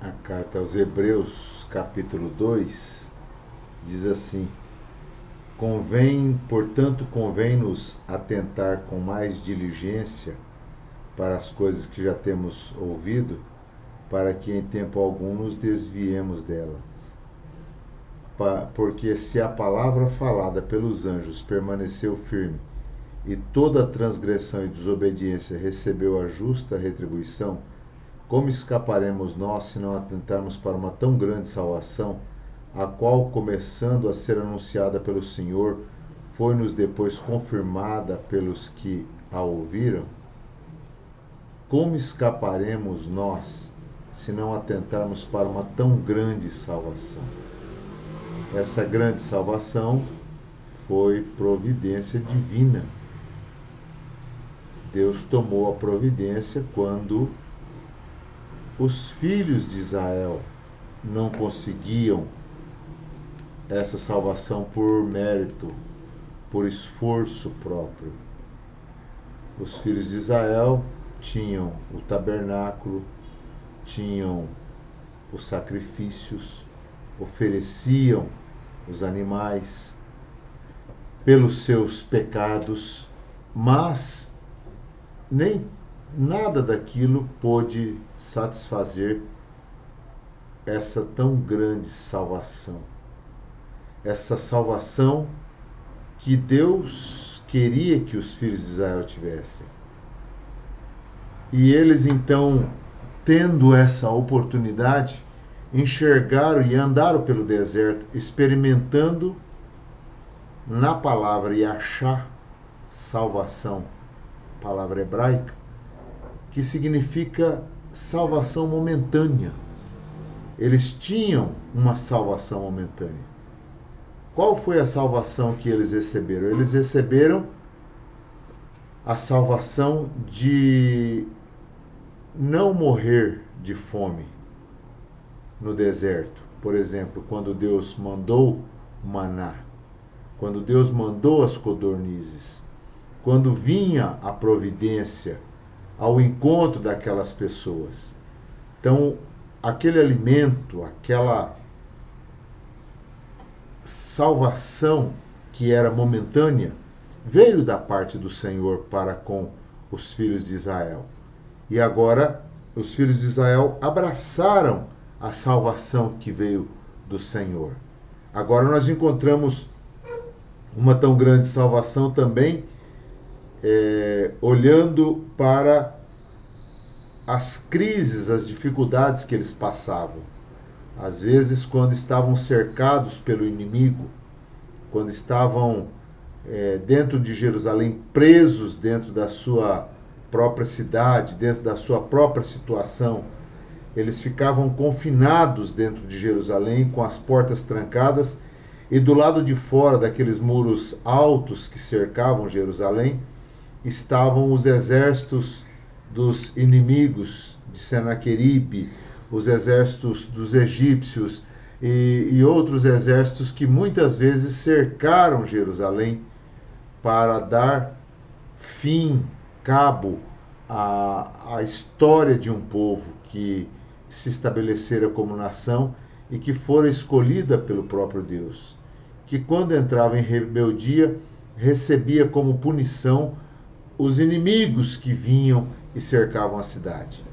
A carta aos Hebreus, capítulo 2, diz assim: portanto, convém-nos atentar com mais diligência para as coisas que já temos ouvido, para que em tempo algum nos desviemos delas. Porque se a palavra falada pelos anjos permaneceu firme, e toda transgressão e desobediência recebeu a justa retribuição, como escaparemos nós se não atentarmos para uma tão grande salvação, a qual, começando a ser anunciada pelo Senhor, foi-nos depois confirmada pelos que a ouviram? Como escaparemos nós se não atentarmos para uma tão grande salvação? Essa grande salvação foi providência divina. Deus tomou a providência quando os filhos de Israel não conseguiam essa salvação por mérito, por esforço próprio. Os filhos de Israel tinham o tabernáculo, tinham os sacrifícios, ofereciam os animais pelos seus pecados, mas nem nada daquilo pôde satisfazer essa tão grande salvação. Essa salvação que Deus queria que os filhos de Israel tivessem. E eles então, tendo essa oportunidade, enxergaram e andaram pelo deserto, experimentando na palavra Yashá, salvação, palavra hebraica, que significa salvação momentânea. Eles tinham uma salvação momentânea. Qual foi a salvação que eles receberam? Eles receberam a salvação de não morrer de fome no deserto. Por exemplo, quando Deus mandou o maná, quando Deus mandou as codornizes, quando vinha a providência ao encontro daquelas pessoas. Então, aquele alimento, aquela salvação que era momentânea, veio da parte do Senhor para com os filhos de Israel. E agora, os filhos de Israel abraçaram a salvação que veio do Senhor. Agora nós encontramos uma tão grande salvação também, olhando para as crises, as dificuldades que eles passavam. Às vezes, quando estavam cercados pelo inimigo, quando estavam dentro de Jerusalém, presos dentro da sua própria cidade, dentro da sua própria situação, eles ficavam confinados dentro de Jerusalém, com as portas trancadas, e do lado de fora daqueles muros altos que cercavam Jerusalém, estavam os exércitos dos inimigos de Senaqueribe, os exércitos dos egípcios e outros exércitos que muitas vezes cercaram Jerusalém para dar fim, cabo à história de um povo que se estabelecera como nação e que fora escolhida pelo próprio Deus, que quando entrava em rebeldia recebia como punição os inimigos que vinham e cercavam a cidade.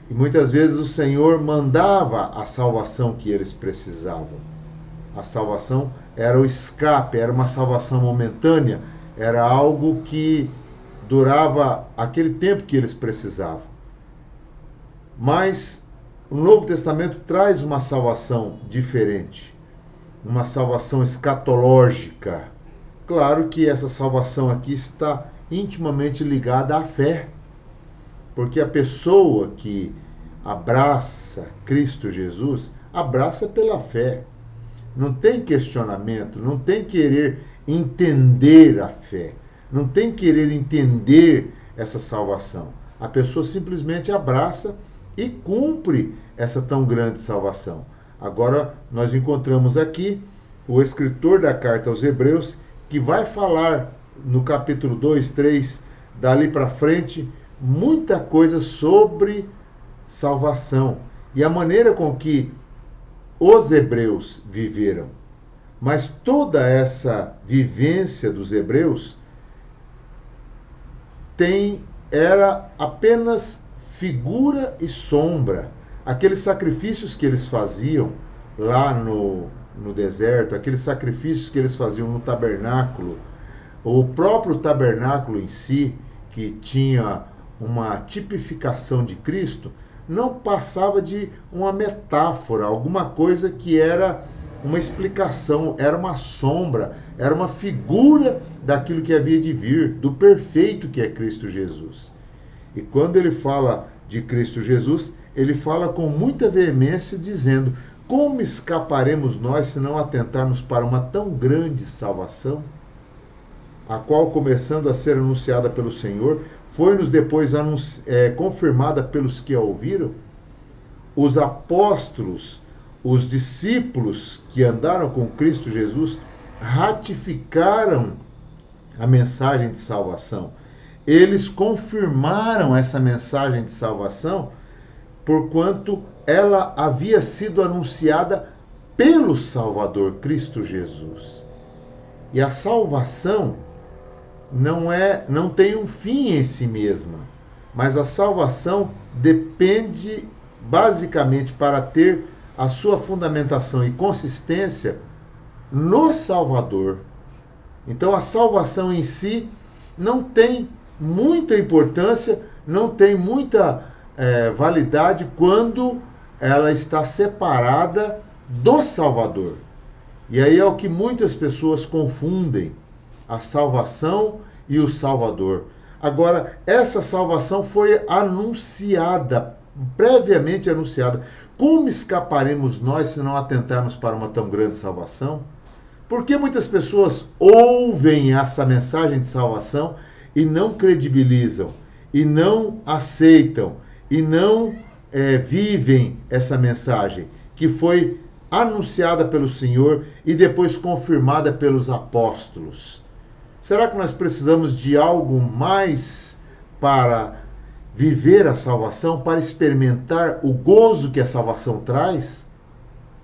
E muitas vezes o Senhor mandava a salvação que eles precisavam. A salvação era o escape, era uma salvação momentânea, era algo que durava aquele tempo que eles precisavam. Mas o Novo Testamento traz uma salvação diferente, uma salvação escatológica. Claro que essa salvação aqui está intimamente ligada à fé, porque a pessoa que abraça Cristo Jesus, abraça pela fé. Não tem questionamento, não tem querer entender a fé, não tem querer entender essa salvação. A pessoa simplesmente abraça e cumpre essa tão grande salvação. Agora, nós encontramos aqui o escritor da carta aos Hebreus, que vai falar no capítulo 2, 3, dali para frente, muita coisa sobre salvação. e a maneira com que os hebreus viveram. Mas toda essa vivência dos hebreus era apenas figura e sombra. Aqueles sacrifícios que eles faziam lá no deserto, aqueles sacrifícios que eles faziam no tabernáculo, o próprio tabernáculo em si, que tinha uma tipificação de Cristo, não passava de uma metáfora, alguma coisa que era uma explicação, era uma sombra, era uma figura daquilo que havia de vir, do perfeito que é Cristo Jesus. E quando ele fala de Cristo Jesus, ele fala com muita veemência, dizendo: como escaparemos nós se não atentarmos para uma tão grande salvação, a qual, começando a ser anunciada pelo Senhor, foi-nos depois confirmada pelos que a ouviram? Os apóstolos, os discípulos que andaram com Cristo Jesus, ratificaram a mensagem de salvação. Eles confirmaram essa mensagem de salvação, porquanto ela havia sido anunciada pelo Salvador, Cristo Jesus. E a salvação não tem um fim em si mesma, mas a salvação depende basicamente, para ter a sua fundamentação e consistência no Salvador. Então a salvação em si não tem muita importância, não tem muita validade quando ela está separada do Salvador. E aí é o que muitas pessoas confundem, a salvação e o Salvador. Agora, essa salvação foi anunciada, previamente anunciada. Como escaparemos nós se não atentarmos para uma tão grande salvação? Por que muitas pessoas ouvem essa mensagem de salvação e não credibilizam, e não aceitam, e não vivem essa mensagem que foi anunciada pelo Senhor e depois confirmada pelos apóstolos? Será que nós precisamos de algo mais para viver a salvação, para experimentar o gozo que a salvação traz?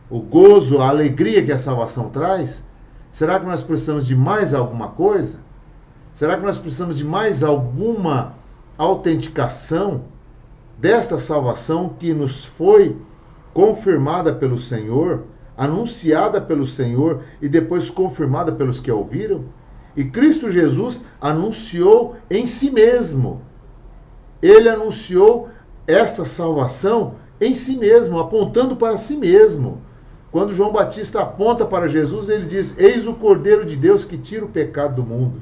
O gozo, a alegria que a salvação traz? Será que nós precisamos de mais alguma coisa? Será que nós precisamos de mais alguma autenticação desta salvação que nos foi confirmada pelo Senhor, anunciada pelo Senhor e depois confirmada pelos que a ouviram? E Cristo Jesus anunciou em si mesmo. Ele anunciou esta salvação em si mesmo, apontando para si mesmo. Quando João Batista aponta para Jesus, ele diz: eis o Cordeiro de Deus que tira o pecado do mundo.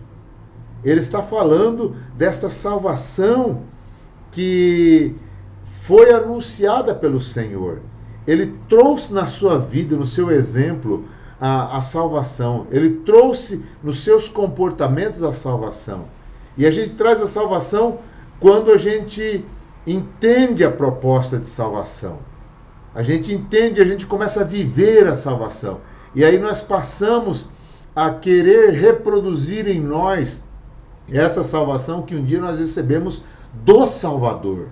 Ele está falando desta salvação que foi anunciada pelo Senhor. Ele trouxe na sua vida, no seu exemplo, a salvação. Ele trouxe nos seus comportamentos a salvação. E a gente traz a salvação quando a gente entende a proposta de salvação. A gente entende, a gente começa a viver a salvação. E aí nós passamos a querer reproduzir em nós essa salvação que um dia nós recebemos do Salvador.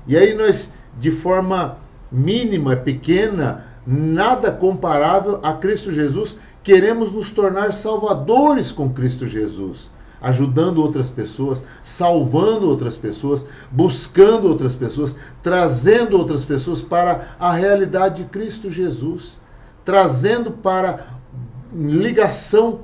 E aí nós, de forma mínima, pequena, nada comparável a Cristo Jesus, queremos nos tornar salvadores com Cristo Jesus, ajudando outras pessoas, salvando outras pessoas, buscando outras pessoas, trazendo outras pessoas para a realidade de Cristo Jesus, trazendo para ligação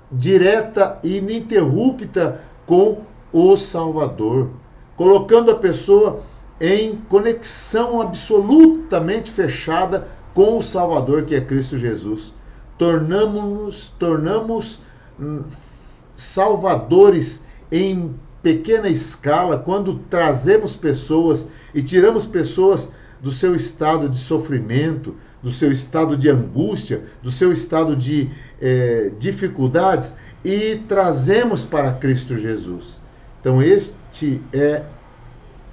direta e ininterrupta com o Salvador, colocando a pessoa em conexão absolutamente fechada com o Salvador, que é Cristo Jesus. Tornamos salvadores em pequena escala quando trazemos pessoas e tiramos pessoas do seu estado de sofrimento, do seu estado de angústia, do seu estado de dificuldades e trazemos para Cristo Jesus. Então este é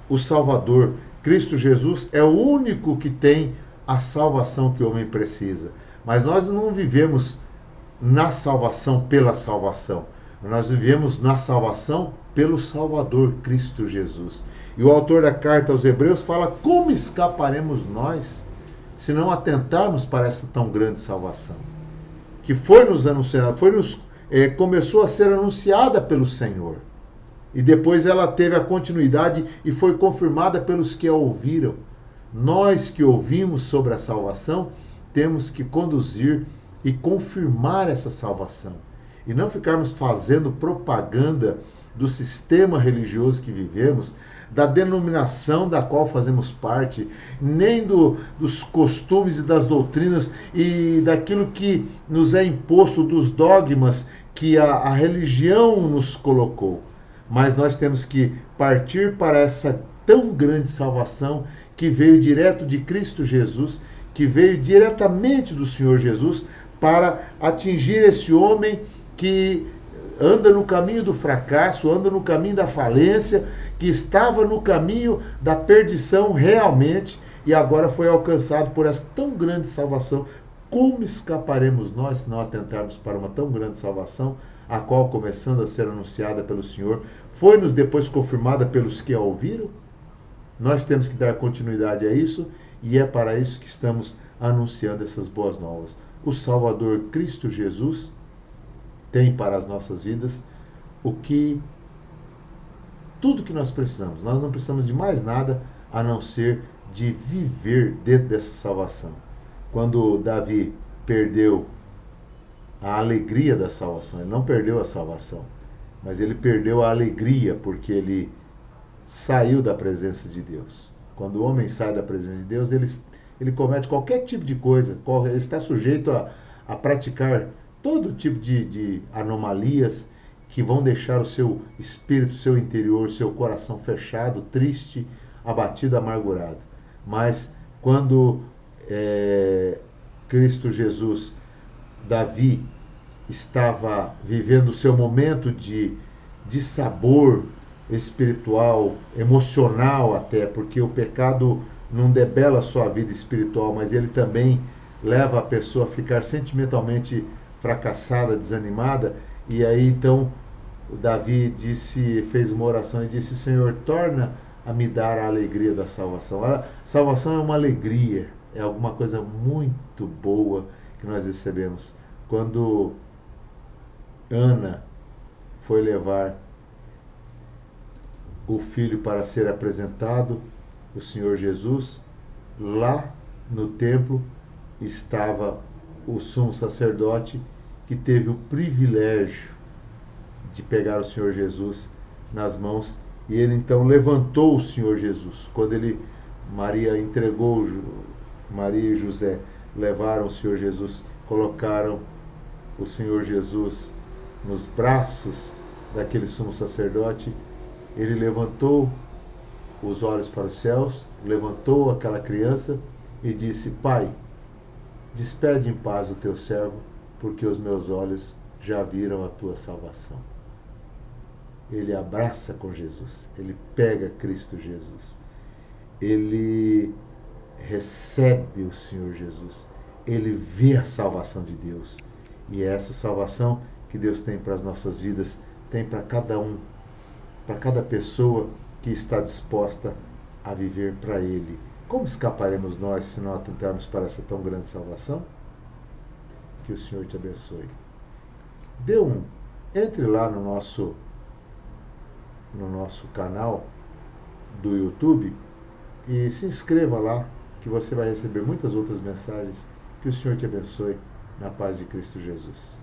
o Salvador. Cristo Jesus é o único que tem a salvação que o homem precisa. Mas nós não vivemos na salvação pela salvação. Nós vivemos na salvação pelo Salvador, Cristo Jesus. E o autor da carta aos Hebreus fala: como escaparemos nós se não atentarmos para essa tão grande salvação? Que foi nos anunciada, começou a ser anunciada pelo Senhor. E depois ela teve a continuidade e foi confirmada pelos que a ouviram. Nós que ouvimos sobre a salvação, temos que conduzir e confirmar essa salvação. E não ficarmos fazendo propaganda do sistema religioso que vivemos, da denominação da qual fazemos parte, nem dos costumes e das doutrinas e daquilo que nos é imposto, dos dogmas que a religião nos colocou. Mas nós temos que partir para essa tão grande salvação que veio direto de Cristo Jesus, que veio diretamente do Senhor Jesus, para atingir esse homem que anda no caminho do fracasso, anda no caminho da falência, que estava no caminho da perdição realmente e agora foi alcançado por essa tão grande salvação. Como escaparemos nós se não atentarmos para uma tão grande salvação, a qual, começando a ser anunciada pelo Senhor, foi-nos depois confirmada pelos que a ouviram? Nós temos que dar continuidade a isso e é para isso que estamos anunciando essas boas novas. O Salvador Cristo Jesus tem para as nossas vidas tudo que nós precisamos. Nós não precisamos de mais nada a não ser de viver dentro dessa salvação. Quando Davi perdeu a alegria da salvação, ele não perdeu a salvação, mas ele perdeu a alegria porque ele saiu da presença de Deus. Quando o homem sai da presença de Deus, ele comete qualquer tipo de coisa, ele está sujeito a praticar todo tipo de anomalias que vão deixar o seu espírito, seu interior, seu coração fechado, triste, abatido, amargurado. Mas quando Cristo Jesus, Davi, estava vivendo o seu momento de sabor espiritual, emocional até, porque o pecado não debela a sua vida espiritual, mas ele também leva a pessoa a ficar sentimentalmente fracassada, desanimada. E aí então o Davi fez uma oração e disse: Senhor, torna a me dar a alegria da salvação. A salvação é uma alegria, é alguma coisa muito boa que nós recebemos. Quando Ana foi levar o filho para ser apresentado, o Senhor Jesus, lá no templo estava o sumo sacerdote, que teve o privilégio de pegar o Senhor Jesus nas mãos, e ele então levantou o Senhor Jesus. Quando Maria entregou, Maria e José levaram o Senhor Jesus, colocaram o Senhor Jesus nos braços daquele sumo sacerdote, ele levantou os olhos para os céus, levantou aquela criança e disse: Pai, despede em paz o teu servo, porque os meus olhos já viram a tua salvação. Ele abraça com Jesus, ele pega Cristo Jesus, ele recebe o Senhor Jesus, ele vê a salvação de Deus. E é essa salvação que Deus tem para as nossas vidas, tem para cada um, para cada pessoa que está disposta a viver para Ele. Como escaparemos nós se não atentarmos para essa tão grande salvação? Que o Senhor te abençoe. Entre lá no nosso canal do YouTube e se inscreva lá, que você vai receber muitas outras mensagens. Que o Senhor te abençoe, na paz de Cristo Jesus.